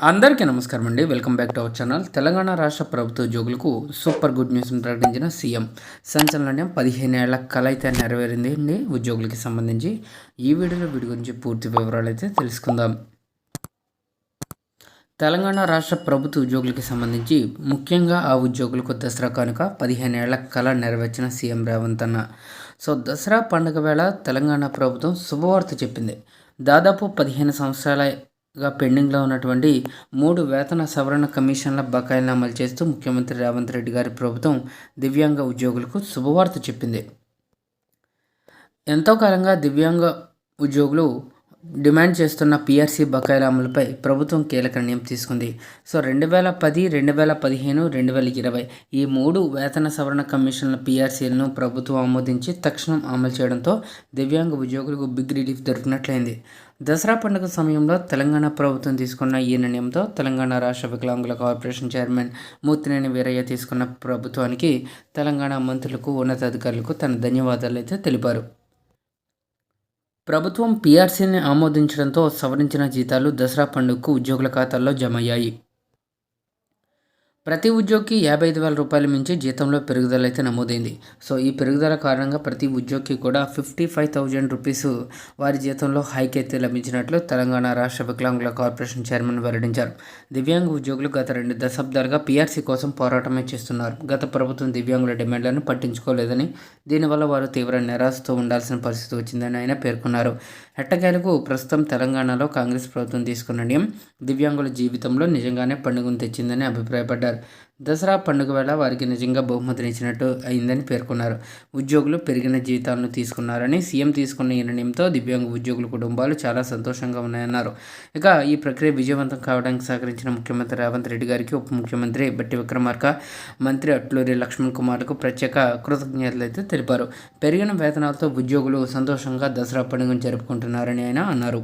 అందరికీ నమస్కారం అండి. Welcome back to our channel. Telangana రాష్ట్ర ప్రభుత్వ ఉద్యోగులకు సూపర్ గుడ్ న్యూస్ని ప్రకటించిన సీఎం. సంచలనం 15 ఏళ్ల కల అయితే నెరవేరింది అండి ఉద్యోగులకి సంబంధించి. ఈ వీడియోలో వీడి గురించి పూర్తి వివరాలు అయితే తెలుసుకుందాం. తెలంగాణ రాష్ట్ర ప్రభుత్వ ఉద్యోగులకి సంబంధించి ముఖ్యంగా ఆ ఉద్యోగులకు దసరా కానుక 15 ఏళ్ల కల నెరవేర్చిన సీఎం రేవంత్ అన్న. దసరా పండుగ వేళ తెలంగాణ ప్రభుత్వం శుభవార్త చెప్పింది. దాదాపు 15 సంవత్సరాలుగా పెండింగ్లో ఉన్నటువంటి 3 వేతన సవరణ కమిషన్ల బకాయిలను అమలు చేస్తూ ముఖ్యమంత్రి రేవంత్ రెడ్డి గారి ప్రభుత్వం దివ్యాంగ ఉద్యోగులకు శుభవార్త చెప్పింది. ఎంతో కాలంగా దివ్యాంగ ఉద్యోగులు డిమాండ్ చేస్తున్న పీఆర్సీ బకాయిల అమలుపై ప్రభుత్వం కీలక నిర్ణయం తీసుకుంది. 2010, 2015, 2020 ఈ 3 వేతన సవరణ కమిషన్ల పీఆర్సీలను ప్రభుత్వం ఆమోదించి తక్షణం అమలు చేయడంతో దివ్యాంగ ఉద్యోగులకు బిగ్ రిలీఫ్ దొరికినట్లయింది. దసరా పండుగ సమయంలో తెలంగాణ ప్రభుత్వం తీసుకున్న ఈ నిర్ణయంతో తెలంగాణ రాష్ట్ర వికలాంగుల కార్పొరేషన్ చైర్మన్ మూర్తినేని వీరయ్య తీసుకున్న ప్రభుత్వానికి, తెలంగాణ మంత్రులకు, ఉన్నతాధికారులకు తన ధన్యవాదాలు అయితే తెలిపారు. ప్రభుత్వం పీఆర్సీని ఆమోదించడంతో సవరించిన జీతాలు దసరా పండుగకు ఉద్యోగుల ఖాతాల్లో జమయ్యాయి. ప్రతి ఉద్యోగికి 55,000 రూపాయల మించి జీతంలో పెరుగుదల అయితే నమోదైంది. ఈ పెరుగుదల కారణంగా ప్రతి ఉద్యోగికి కూడా 55,000 రూపీస్ వారి జీతంలో హైక్ అయితే లభించినట్లు తెలంగాణ రాష్ట్ర వికలాంగుల కార్పొరేషన్ చైర్మన్ వెల్లడించారు. దివ్యాంగ ఉద్యోగులు గత 2 దశాబ్దాలుగా పీఆర్సీ కోసం పోరాటమే చేస్తున్నారు. గత ప్రభుత్వం దివ్యాంగుల డిమాండ్లను పట్టించుకోలేదని, దీనివల్ల వారు తీవ్ర నిరాశతో ఉండాల్సిన పరిస్థితి వచ్చిందని ఆయన పేర్కొన్నారు. ఎట్టకేలకు ప్రస్తుతం తెలంగాణలో కాంగ్రెస్ ప్రభుత్వం తీసుకున్న నిర్ణయం దివ్యాంగుల జీవితంలో నిజంగానే పండుగను తెచ్చిందని అభిప్రాయపడ్డారు. దసరా పండుగ వేళ వారికి నిజంగా బహుమతినిచ్చినట్టు అయిందని పేర్కొన్నారు. ఉద్యోగులు పెరిగిన జీతాలను తీసుకున్నారని, సీఎం తీసుకున్న ఈ నిర్ణయంతో దివ్యాంగ ఉద్యోగుల కుటుంబాలు చాలా సంతోషంగా ఉన్నాయన్నారు. ఇక ఈ ప్రక్రియ విజయవంతం కావడానికి సహకరించిన ముఖ్యమంత్రి రేవంత్ రెడ్డి గారికి, ఉప ముఖ్యమంత్రి బట్టి విక్రమార్క, మంత్రి అట్లూరి లక్ష్మణ్ కుమార్కు ప్రత్యేక కృతజ్ఞతలు అయితే తెలిపారు. పెరిగిన వేతనాలతో ఉద్యోగులు సంతోషంగా దసరా పండుగను జరుపుకుంటున్నారని ఆయన అన్నారు.